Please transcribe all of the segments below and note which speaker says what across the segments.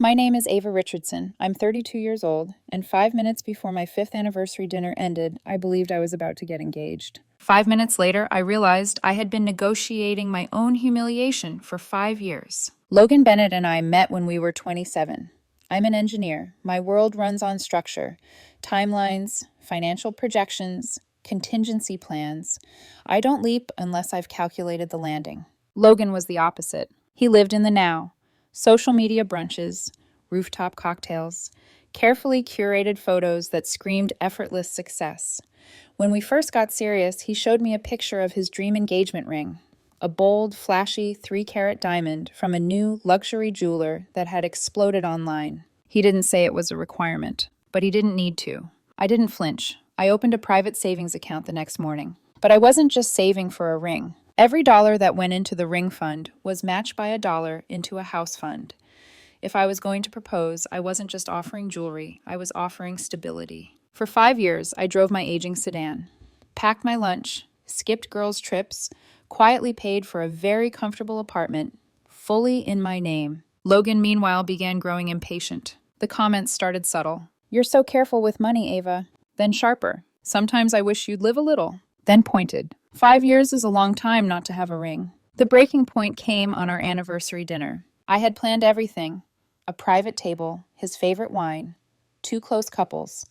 Speaker 1: My name is Ava Richardson. I'm 32 years old, and 5 minutes before my 5th anniversary dinner ended, I believed I was about to get engaged. 5 minutes later, I realized I had been negotiating my own humiliation for 5 years. Logan Bennett and I met when we were 27. I'm an engineer. My world runs on structure, timelines, financial projections, contingency plans. I don't leap unless I've calculated the landing. Logan was the opposite. He lived in the now. Social media brunches, rooftop cocktails, carefully curated photos that screamed effortless success. When we first got serious, he showed me a picture of his dream engagement ring, a bold, flashy 3-carat diamond from a new luxury jeweler that had exploded online. He didn't say it was a requirement, but he didn't need to. I didn't flinch. I opened a private savings account the next morning. But I wasn't just saving for a ring. Every dollar that went into the ring fund was matched by a dollar into a house fund. If I was going to propose, I wasn't just offering jewelry, I was offering stability. For 5 years, I drove my aging sedan, packed my lunch, skipped girls' trips, quietly paid for a very comfortable apartment, fully in my name. Logan, meanwhile, began growing impatient. The comments started subtle. "You're so careful with money, Ava." Then sharper. "Sometimes I wish you'd live a little." Then pointed. 5 years is a long time not to have a ring. The breaking point came on our anniversary dinner. I had planned everything. A private table, his favorite wine, 2 close couples.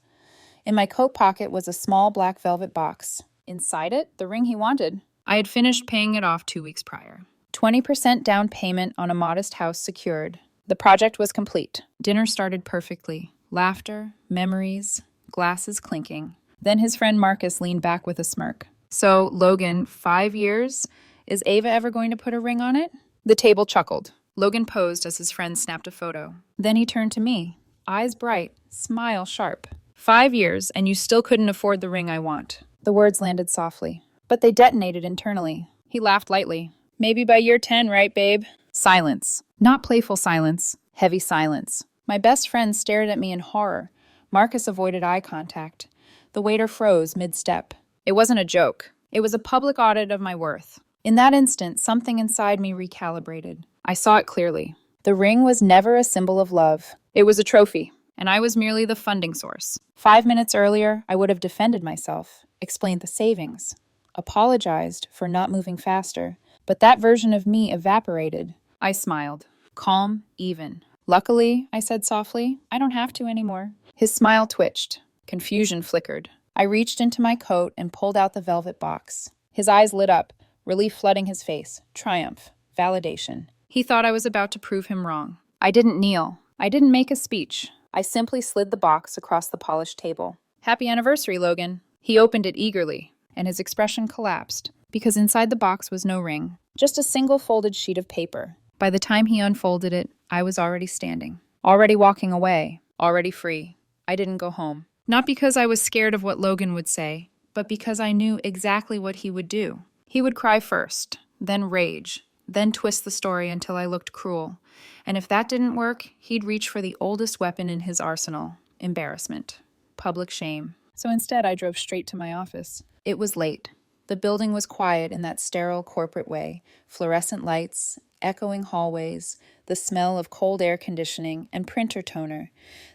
Speaker 1: In my coat pocket was a small black velvet box. Inside it, the ring he wanted. I had finished paying it off 2 weeks prior. 20% down payment on a modest house secured. The project was complete. Dinner started perfectly. Laughter, memories, glasses clinking. Then his friend Marcus leaned back with a smirk. "So, Logan, 5 years? Is Ava ever going to put a ring on it?" The table chuckled. Logan posed as his friend snapped a photo. Then he turned to me, eyes bright, smile sharp. "5 years, and you still couldn't afford the ring I want." The words landed softly, but they detonated internally. He laughed lightly. "Maybe by year 10, right, babe?" Silence. Not playful silence, heavy silence. My best friend stared at me in horror. Marcus avoided eye contact. The waiter froze mid-step. It wasn't a joke. It was a public audit of my worth. In that instant, something inside me recalibrated. I saw it clearly. The ring was never a symbol of love. It was a trophy, and I was merely the funding source. 5 minutes earlier, I would have defended myself, explained the savings, apologized for not moving faster, but that version of me evaporated. I smiled, calm, even. "Luckily," I said softly, "I don't have to anymore." His smile twitched. Confusion flickered. I reached into my coat and pulled out the velvet box. His eyes lit up, relief flooding his face. Triumph. Validation. He thought I was about to prove him wrong. I didn't kneel. I didn't make a speech. I simply slid the box across the polished table. "Happy anniversary, Logan." He opened it eagerly, and his expression collapsed, because inside the box was no ring, just a single folded sheet of paper. By the time he unfolded it, I was already standing, already walking away, already free. I didn't go home. Not because I was scared of what Logan would say, but because I knew exactly what he would do. He would cry first, then rage, then twist the story until I looked cruel. And if that didn't work, he'd reach for the oldest weapon in his arsenal: embarrassment, public shame. So instead, I drove straight to my office. It was late. The building was quiet in that sterile corporate way. Fluorescent lights, echoing hallways, the smell of cold air conditioning and printer toner.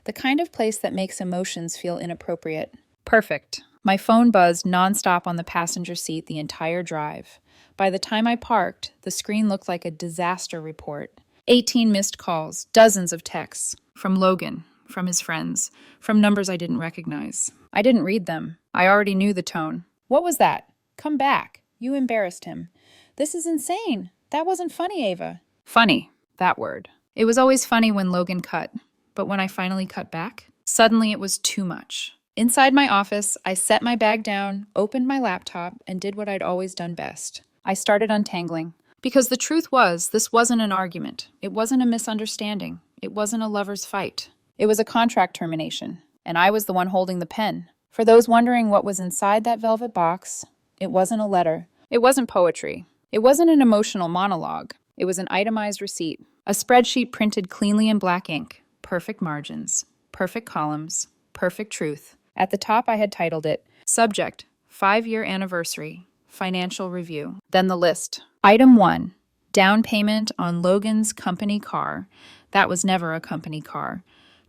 Speaker 1: The kind of place that makes emotions feel inappropriate. Perfect. My phone buzzed nonstop on the passenger seat the entire drive. By the time I parked, the screen looked like a disaster report. 18 missed calls, dozens of texts. From Logan, from his friends, from numbers I didn't recognize. I didn't read them. I already knew the tone. "What was that? Come back. You embarrassed him." "This is insane. That wasn't funny, Ava." Funny, that word. It was always funny when Logan cut, but when I finally cut back, suddenly it was too much. Inside my office, I set my bag down, opened my laptop, and did what I'd always done best. I started untangling. Because the truth was, this wasn't an argument. It wasn't a misunderstanding. It wasn't a lover's fight. It was a contract termination, and I was the one holding the pen. For those wondering what was inside that velvet box, it wasn't a letter. It wasn't poetry. It wasn't an emotional monologue. It was an itemized receipt. A spreadsheet printed cleanly in black ink. Perfect margins. Perfect columns. Perfect truth. At the top, I had titled it, Subject, 5-year anniversary, financial review. Then the list. Item 1, down payment on Logan's company car, That was never a company car.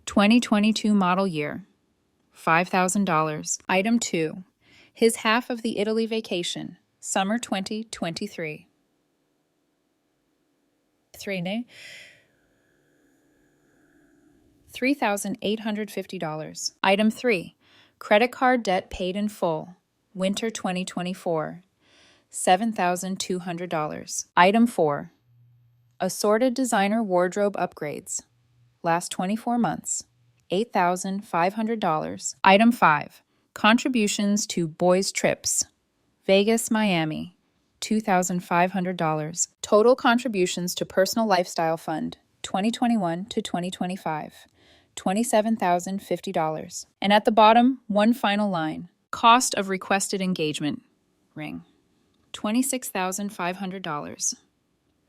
Speaker 1: 2022 model year. $5,000. Item 2. His half of the Italy vacation. Summer 2023. $3,850. Item 3. Credit card debt paid in full. Winter 2024. $7,200. Item 4. Assorted designer wardrobe upgrades. Last 24 months. $8,500. Item 5. Contributions to boys' trips. Vegas, Miami. $2,500. Total contributions to Personal Lifestyle Fund, 2021 to 2025. $27,050. And at the bottom, one final line. Cost of requested engagement ring. $26,500.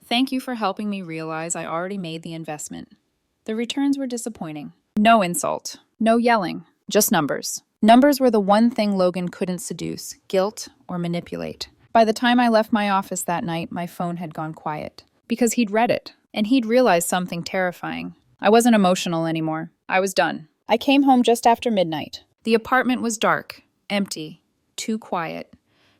Speaker 1: Thank you for helping me realize I already made the investment. The returns were disappointing. No insult. No yelling. Just numbers. Numbers were the one thing Logan couldn't seduce, guilt, or manipulate. By the time I left my office that night, my phone had gone quiet. Because he'd read it, and he'd realized something terrifying. I wasn't emotional anymore. I was done. I came home just after midnight. The apartment was dark, empty, too quiet.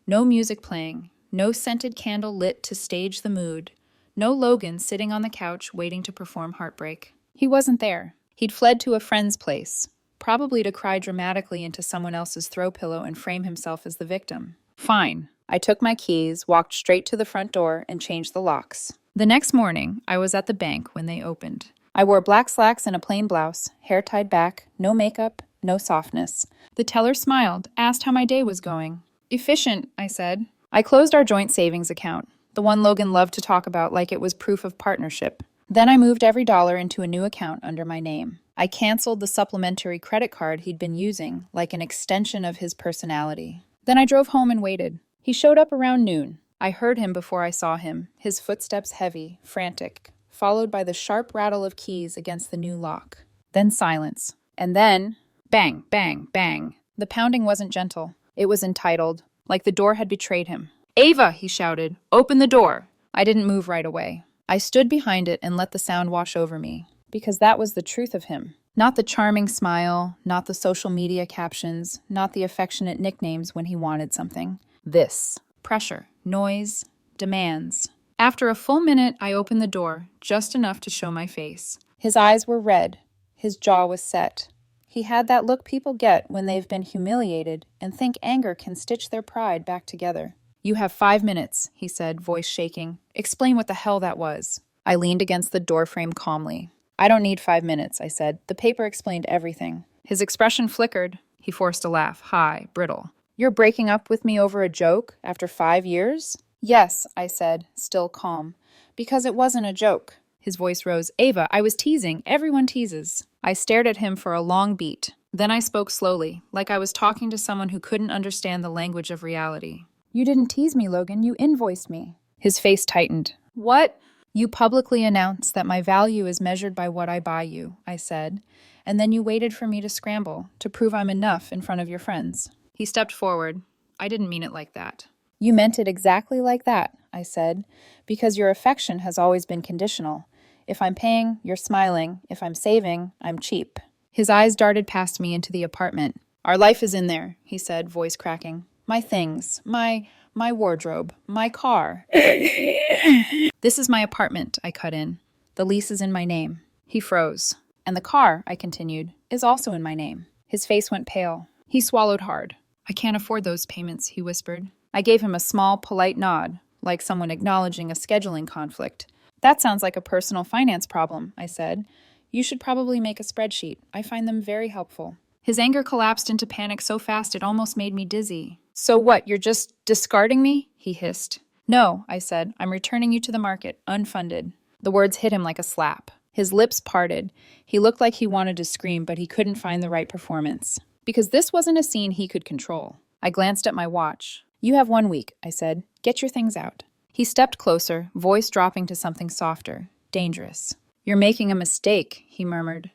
Speaker 1: No music playing, no scented candle lit to stage the mood, no Logan sitting on the couch waiting to perform heartbreak. He wasn't there. He'd fled to a friend's place, probably to cry dramatically into someone else's throw pillow and frame himself as the victim. Fine. I took my keys, walked straight to the front door, and changed the locks. The next morning, I was at the bank when they opened. I wore black slacks and a plain blouse, hair tied back, no makeup, no softness. The teller smiled, asked how my day was going. Efficient, I said. I closed our joint savings account, the one Logan loved to talk about like it was proof of partnership. Then I moved every dollar into a new account under my name. I canceled the supplementary credit card he'd been using, like an extension of his personality. Then I drove home and waited. He showed up around noon. I heard him before I saw him, his footsteps heavy, frantic, followed by the sharp rattle of keys against the new lock. Then silence. And then, bang, bang, bang. The pounding wasn't gentle. It was entitled, like the door had betrayed him. "Ava," he shouted, "open the door." I didn't move right away. I stood behind it and let the sound wash over me, because that was the truth of him. Not the charming smile, not the social media captions, not the affectionate nicknames when he wanted something. This. Pressure, noise, demands. After a full minute, I opened the door, just enough to show my face. His eyes were red. His jaw was set. He had that look people get when they've been humiliated and think anger can stitch their pride back together. "You have 5 minutes," he said, voice shaking. "Explain what the hell that was." I leaned against the doorframe calmly. "I don't need 5 minutes," I said. "The paper explained everything." His expression flickered. He forced a laugh, high, brittle. "You're breaking up with me over a joke after 5 years?" "Yes," I said, still calm. "Because it wasn't a joke." His voice rose. "Ava, I was teasing. Everyone teases." I stared at him for a long beat. Then I spoke slowly, like I was talking to someone who couldn't understand the language of reality. "You didn't tease me, Logan. You invoiced me." His face tightened. "What?" "You publicly announced that my value is measured by what I buy you," I said, "and then you waited for me to scramble, to prove I'm enough in front of your friends." He stepped forward. "I didn't mean it like that." "You meant it exactly like that," I said, "because your affection has always been conditional. If I'm paying, you're smiling. If I'm saving, I'm cheap." His eyes darted past me into the apartment. "Our life is in there," he said, voice cracking. "My things, my wardrobe, my car." "This is my apartment," I cut in. "The lease is in my name." He froze. "And the car," I continued, "is also in my name." His face went pale. He swallowed hard. "I can't afford those payments," he whispered. I gave him a small, polite nod, like someone acknowledging a scheduling conflict. "That sounds like a personal finance problem," I said. "You should probably make a spreadsheet. I find them very helpful." His anger collapsed into panic so fast it almost made me dizzy. "So what, you're just discarding me?" he hissed. "No," I said. "I'm returning you to the market, unfunded." The words hit him like a slap. His lips parted. He looked like he wanted to scream, but he couldn't find the right performance. Because this wasn't a scene he could control. I glanced at my watch. "You have 1 week," I said. "Get your things out." He stepped closer, voice dropping to something softer, dangerous. "You're making a mistake," he murmured.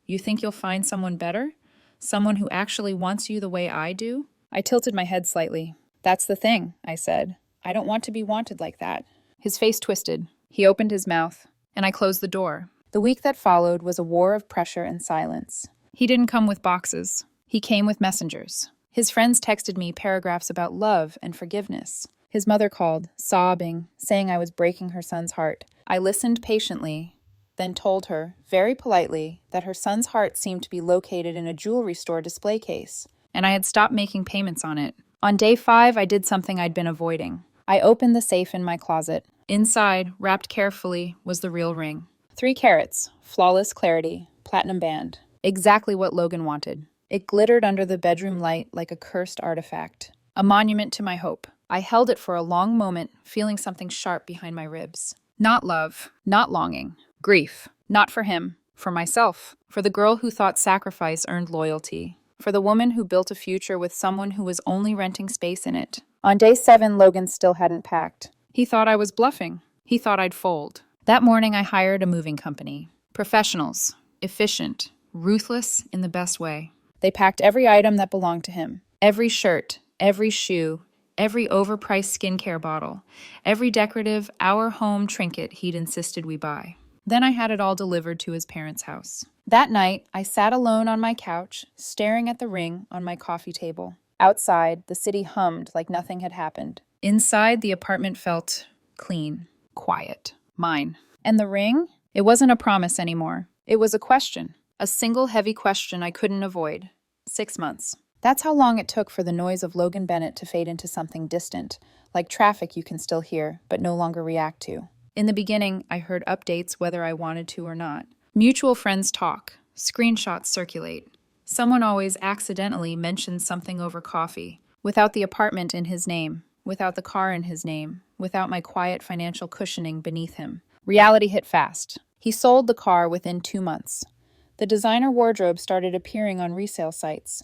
Speaker 1: "You think you'll find someone better? Someone who actually wants you the way I do?" I tilted my head slightly. "That's the thing," I said. "I don't want to be wanted like that." His face twisted. He opened his mouth, and I closed the door. The week that followed was a war of pressure and silence. He didn't come with boxes. He came with messengers. His friends texted me paragraphs about love and forgiveness. His mother called, sobbing, saying I was breaking her son's heart. I listened patiently, then told her, very politely, that her son's heart seemed to be located in a jewelry store display case, and I had stopped making payments on it. On day 5, I did something I'd been avoiding. I opened the safe in my closet. Inside, wrapped carefully, was the real ring. 3 carats, flawless clarity, platinum band. Exactly what Logan wanted. It glittered under the bedroom light like a cursed artifact. A monument to my hope. I held it for a long moment, feeling something sharp behind my ribs. Not love, not longing. Grief. Not for him. For myself. For the girl who thought sacrifice earned loyalty. For the woman who built a future with someone who was only renting space in it. On day 7, Logan still hadn't packed. He thought I was bluffing. He thought I'd fold. That morning, I hired a moving company. Professionals. Efficient. Ruthless in the best way. They packed every item that belonged to him. Every shirt. Every shoe. Every overpriced skincare bottle. Every decorative, our-home trinket he'd insisted we buy. Then I had it all delivered to his parents' house. That night, I sat alone on my couch, staring at the ring on my coffee table. Outside, the city hummed like nothing had happened. Inside, the apartment felt clean, quiet, mine. And the ring? It wasn't a promise anymore. It was a question. A single heavy question I couldn't avoid. 6 months. That's how long it took for the noise of Logan Bennett to fade into something distant, like traffic you can still hear, but no longer react to. In the beginning, I heard updates whether I wanted to or not. Mutual friends talk. Screenshots circulate. Someone always accidentally mentions something over coffee, without the apartment in his name, without the car in his name, without my quiet financial cushioning beneath him. Reality hit fast. He sold the car within 2 months. The designer wardrobe started appearing on resale sites.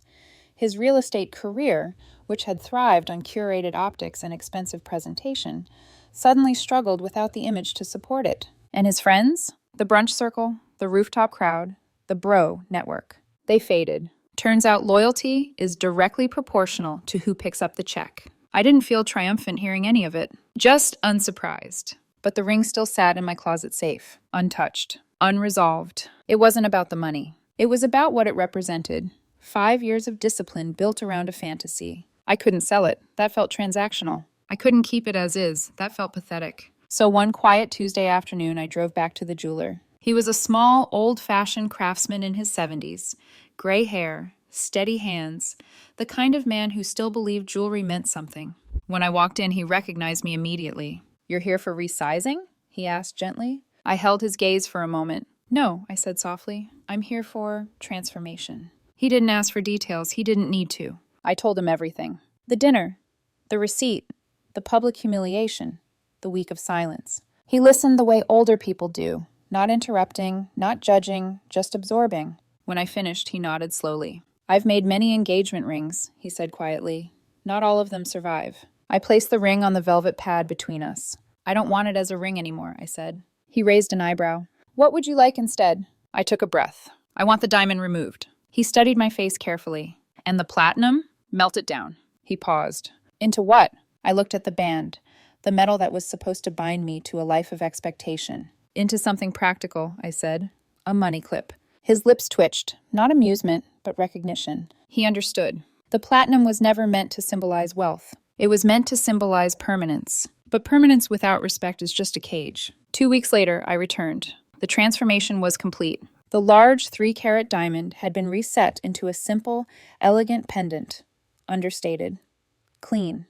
Speaker 1: His real estate career, which had thrived on curated optics and expensive presentation, suddenly struggled without the image to support it. And his friends? The brunch circle, the rooftop crowd, the bro network. They faded. Turns out loyalty is directly proportional to who picks up the check. I didn't feel triumphant hearing any of it, just unsurprised. But the ring still sat in my closet safe, untouched, unresolved. It wasn't about the money. It was about what it represented. 5 years of discipline built around a fantasy. I couldn't sell it. That felt transactional. I couldn't keep it as is. That felt pathetic. So one quiet Tuesday afternoon, I drove back to the jeweler. He was a small, old-fashioned craftsman in his 70s. Gray hair, steady hands, the kind of man who still believed jewelry meant something. When I walked in, he recognized me immediately. "You're here for resizing?" he asked gently. I held his gaze for a moment. "No," I said softly. "I'm here for transformation." He didn't ask for details. He didn't need to. I told him everything. The dinner, the receipt, the public humiliation, the week of silence. He listened the way older people do, not interrupting, not judging, just absorbing. When I finished, he nodded slowly. "I've made many engagement rings," he said quietly. "Not all of them survive." I placed the ring on the velvet pad between us. "I don't want it as a ring anymore," I said. He raised an eyebrow. "What would you like instead?" I took a breath. "I want the diamond removed." He studied my face carefully. "And the platinum? Melt it down." He paused. "Into what?" I looked at the band, the metal that was supposed to bind me to a life of expectation. "Into something practical," I said. "A money clip." His lips twitched, not amusement, but recognition. He understood. The platinum was never meant to symbolize wealth. It was meant to symbolize permanence. But permanence without respect is just a cage. 2 weeks later, I returned. The transformation was complete. The large 3-carat diamond had been reset into a simple, elegant pendant. Understated. Clean.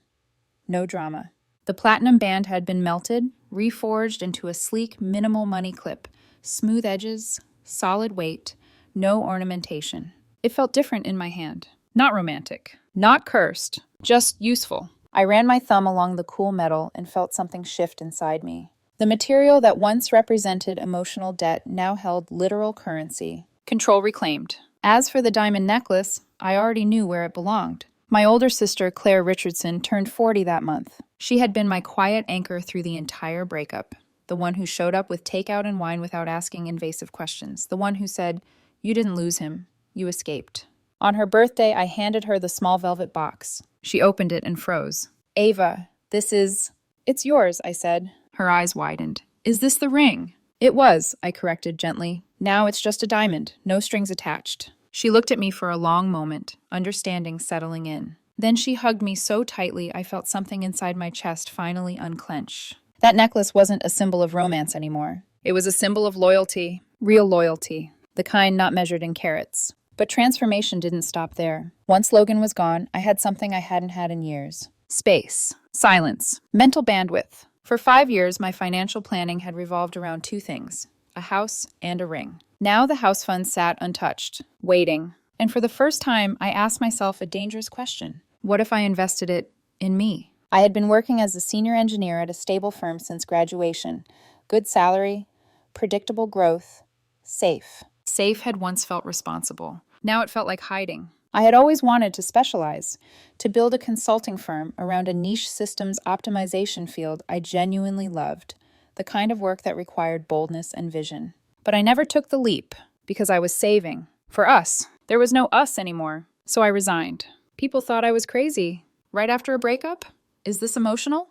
Speaker 1: No drama. The platinum band had been melted, reforged into a sleek, minimal money clip. Smooth edges, solid weight, no ornamentation. It felt different in my hand. Not romantic. Not cursed. Just useful. I ran my thumb along the cool metal and felt something shift inside me. The material that once represented emotional debt now held literal currency. Control reclaimed. As for the diamond necklace, I already knew where it belonged. My older sister, Claire Richardson, turned 40 that month. She had been my quiet anchor through the entire breakup. The one who showed up with takeout and wine without asking invasive questions. The one who said, "You didn't lose him. You escaped." On her birthday, I handed her the small velvet box. She opened it and froze. "Ava, this is..." "It's yours," I said. Her eyes widened. "Is this the ring?" It was, I corrected gently. Now it's just a diamond, no strings attached. She looked at me for a long moment, understanding settling in. Then she hugged me so tightly I felt something inside my chest finally unclench. That necklace wasn't a symbol of romance anymore. It was a symbol of loyalty, real loyalty, the kind not measured in carats. But transformation didn't stop there. Once Logan was gone, I had something I hadn't had in years. Space, silence, mental bandwidth. For 5 years, my financial planning had revolved around two things: a house and a ring. Now the house fund sat untouched, waiting. And for the first time, I asked myself a dangerous question. What if I invested it in me? I had been working as a senior engineer at a stable firm since graduation. Good salary, predictable growth, safe. Safe had once felt responsible. Now it felt like hiding. I had always wanted to specialize, to build a consulting firm around a niche systems optimization field I genuinely loved, the kind of work that required boldness and vision. But I never took the leap, because I was saving. For us. There was no us anymore, so I resigned. People thought I was crazy. Right after a breakup? Is this emotional?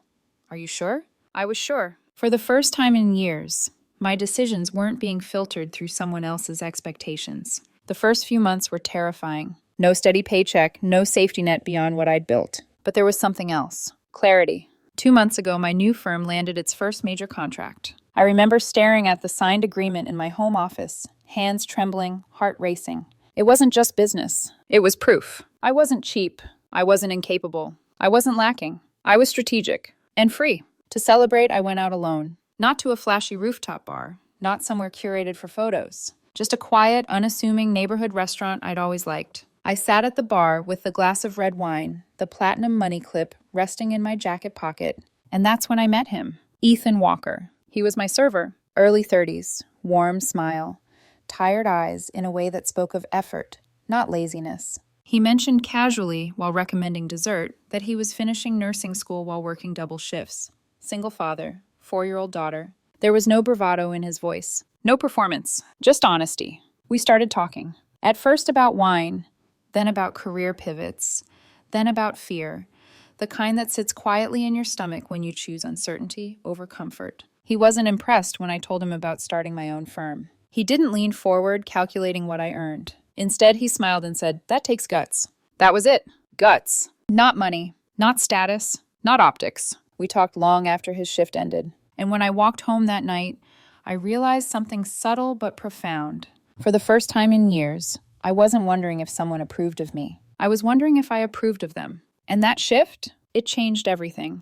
Speaker 1: Are you sure? I was sure. For the first time in years, my decisions weren't being filtered through someone else's expectations. The first few months were terrifying. No steady paycheck, no safety net beyond what I'd built. But there was something else. Clarity. 2 months ago, my new firm landed its first major contract. I remember staring at the signed agreement in my home office, hands trembling, heart racing. It wasn't just business. It was proof. I wasn't cheap. I wasn't incapable. I wasn't lacking. I was strategic and free. To celebrate, I went out alone. Not to a flashy rooftop bar, not somewhere curated for photos. Just a quiet, unassuming neighborhood restaurant I'd always liked. I sat at the bar with the glass of red wine, the platinum money clip resting in my jacket pocket, and that's when I met him. Ethan Walker. He was my server. Early 30s, warm smile, tired eyes in a way that spoke of effort, not laziness. He mentioned casually, while recommending dessert, that he was finishing nursing school while working double shifts. Single father, 4-year-old daughter. There was no bravado in his voice. No performance, just honesty. We started talking. At first about wine, then about career pivots, then about fear, the kind that sits quietly in your stomach when you choose uncertainty over comfort. He wasn't impressed when I told him about starting my own firm. He didn't lean forward, calculating what I earned. Instead, he smiled and said, "That takes guts." That was it. Guts. Not money, not status, not optics. We talked long after his shift ended. And when I walked home that night, I realized something subtle but profound. For the first time in years, I wasn't wondering if someone approved of me. I was wondering if I approved of them. And that shift, it changed everything.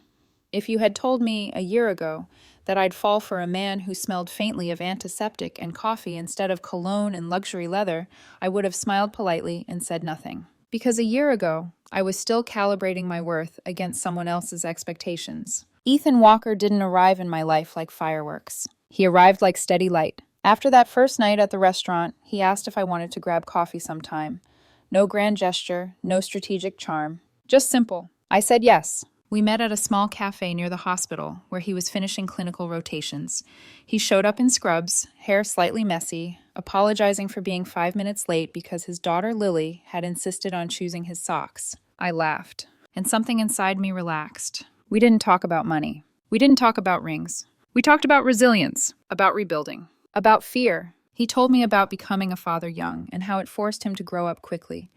Speaker 1: If you had told me a year ago that I'd fall for a man who smelled faintly of antiseptic and coffee instead of cologne and luxury leather, I would have smiled politely and said nothing. Because a year ago, I was still calibrating my worth against someone else's expectations. Ethan Walker didn't arrive in my life like fireworks. He arrived like steady light. After that first night at the restaurant, he asked if I wanted to grab coffee sometime. No grand gesture, no strategic charm. Just simple. I said yes. We met at a small cafe near the hospital, where he was finishing clinical rotations. He showed up in scrubs, hair slightly messy, apologizing for being 5 minutes late because his daughter Lily had insisted on choosing his socks. I laughed, and something inside me relaxed. We didn't talk about money. We didn't talk about rings. We talked about resilience, about rebuilding, about fear. He told me about becoming a father young and how it forced him to grow up quickly,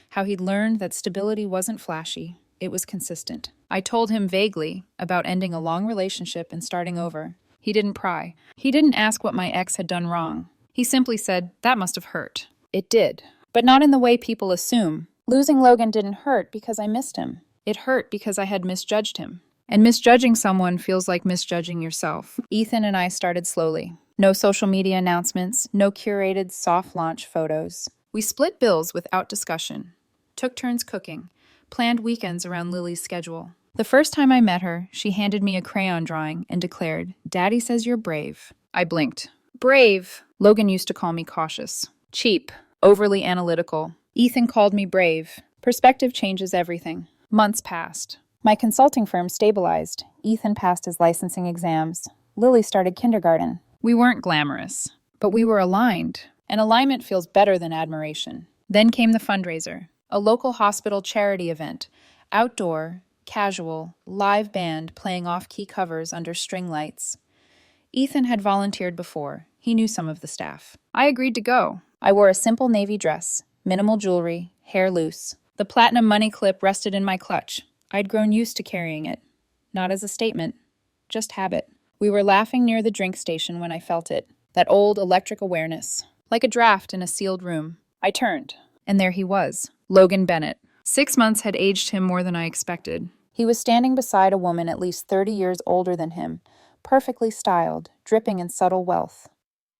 Speaker 1: how he'd learned that stability wasn't flashy, it was consistent. I told him vaguely about ending a long relationship and starting over. He didn't pry. He didn't ask what my ex had done wrong. He simply said, "That must have hurt." It did, but not in the way people assume. Losing Logan didn't hurt because I missed him. It hurt because I had misjudged him. And misjudging someone feels like misjudging yourself. Ethan and I started slowly. No social media announcements, no curated soft launch photos. We split bills without discussion, took turns cooking, planned weekends around Lily's schedule. The first time I met her, she handed me a crayon drawing and declared, "Daddy says you're brave." I blinked. Brave. Logan used to call me cautious. Cheap. Overly analytical. Ethan called me brave. Perspective changes everything. Months passed. My consulting firm stabilized. Ethan passed his licensing exams. Lily started kindergarten. We weren't glamorous, but we were aligned. And alignment feels better than admiration. Then came the fundraiser, a local hospital charity event. Outdoor, casual, live band playing off-key covers under string lights. Ethan had volunteered before. He knew some of the staff. I agreed to go. I wore a simple navy dress, minimal jewelry, hair loose. The platinum money clip rested in my clutch. I'd grown used to carrying it. Not as a statement, just habit. We were laughing near the drink station when I felt it. That old electric awareness. Like a draft in a sealed room. I turned, and there he was, Logan Bennett. 6 months had aged him more than I expected. He was standing beside a woman at least 30 years older than him, perfectly styled, dripping in subtle wealth.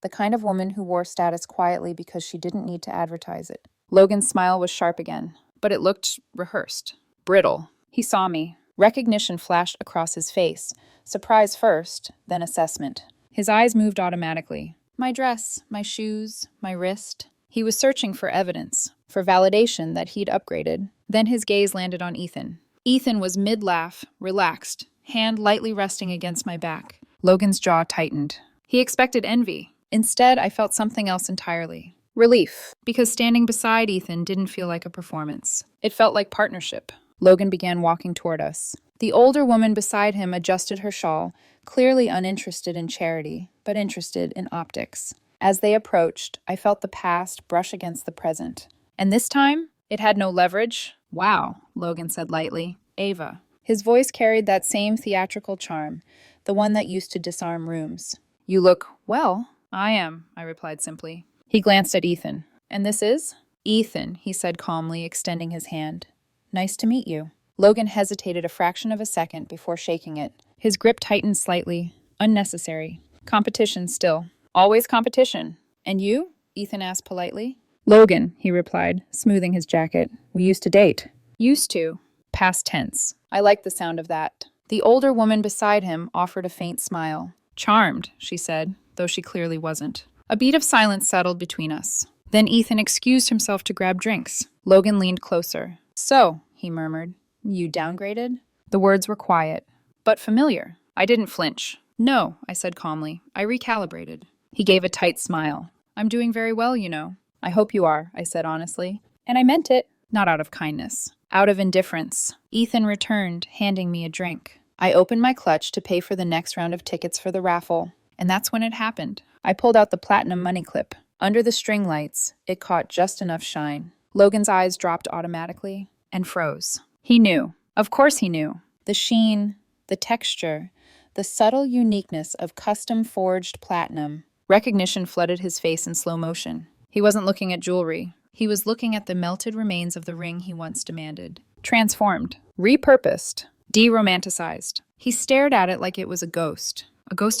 Speaker 1: The kind of woman who wore status quietly because she didn't need to advertise it. Logan's smile was sharp again, but it looked rehearsed, brittle. He saw me. Recognition flashed across his face. Surprise first, then assessment. His eyes moved automatically. My dress, my shoes, my wrist. He was searching for evidence, for validation that he'd upgraded. Then his gaze landed on Ethan. Ethan was mid-laugh, relaxed, hand lightly resting against my back. Logan's jaw tightened. He expected envy. Instead, I felt something else entirely. Relief, because standing beside Ethan didn't feel like a performance. It felt like partnership. Logan began walking toward us. The older woman beside him adjusted her shawl, clearly uninterested in charity, but interested in optics. As they approached, I felt the past brush against the present. And this time, it had no leverage. Wow, Logan said lightly. Ava. His voice carried that same theatrical charm, the one that used to disarm rooms. You look well. I am, I replied simply. He glanced at Ethan. And this is? Ethan, he said calmly, extending his hand. Nice to meet you. Logan hesitated a fraction of a second before shaking it. His grip tightened slightly. Unnecessary. Competition still. Always competition. And you? Ethan asked politely. Logan, he replied, smoothing his jacket. We used to date. Used to. Past tense. I liked the sound of that. The older woman beside him offered a faint smile. Charmed, she said, though she clearly wasn't. A beat of silence settled between us. Then Ethan excused himself to grab drinks. Logan leaned closer. So, he murmured, you downgraded? The words were quiet, but familiar. I didn't flinch. No, I said calmly. I recalibrated. He gave a tight smile. I'm doing very well, you know. I hope you are, I said honestly. And I meant it. Not out of kindness. Out of indifference. Ethan returned, handing me a drink. I opened my clutch to pay for the next round of tickets for the raffle. And that's when it happened. I pulled out the platinum money clip. Under the string lights, it caught just enough shine. Logan's eyes dropped automatically and froze. He knew. Of course he knew. The sheen, the texture, the subtle uniqueness of custom-forged platinum. Recognition flooded his face in slow motion. He wasn't looking at jewelry. He was looking at the melted remains of the ring he once demanded. Transformed. Repurposed. De-romanticized. He stared at it like it was a ghost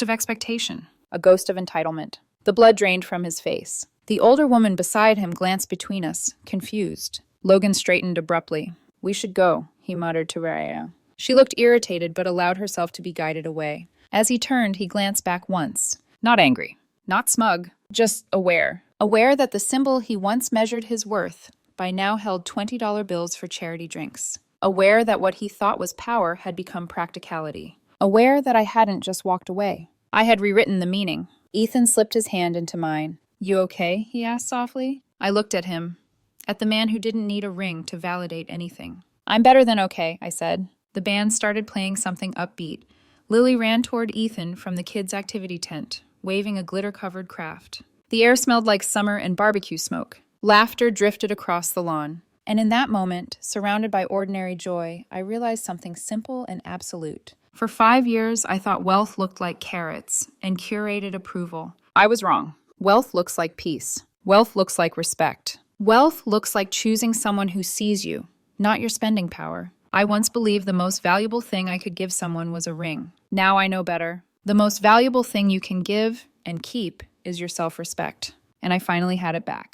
Speaker 1: of expectation, a ghost of entitlement. The blood drained from his face. The older woman beside him glanced between us, confused. Logan straightened abruptly. We should go, he muttered to Raya. She looked irritated but allowed herself to be guided away. As he turned, he glanced back once. Not angry, not smug, just aware. Aware that the symbol he once measured his worth by now held $20 bills for charity drinks. Aware that what he thought was power had become practicality. Aware that I hadn't just walked away. I had rewritten the meaning. Ethan slipped his hand into mine. You okay? He asked softly. I looked at him. At the man who didn't need a ring to validate anything. I'm better than okay, I said. The band started playing something upbeat. Lily ran toward Ethan from the kids' activity tent, waving a glitter-covered craft. The air smelled like summer and barbecue smoke. Laughter drifted across the lawn. And in that moment, surrounded by ordinary joy, I realized something simple and absolute. For 5 years, I thought wealth looked like carrots and curated approval. I was wrong. Wealth looks like peace. Wealth looks like respect. Wealth looks like choosing someone who sees you, not your spending power. I once believed the most valuable thing I could give someone was a ring. Now I know better. The most valuable thing you can give and keep is your self-respect. And I finally had it back.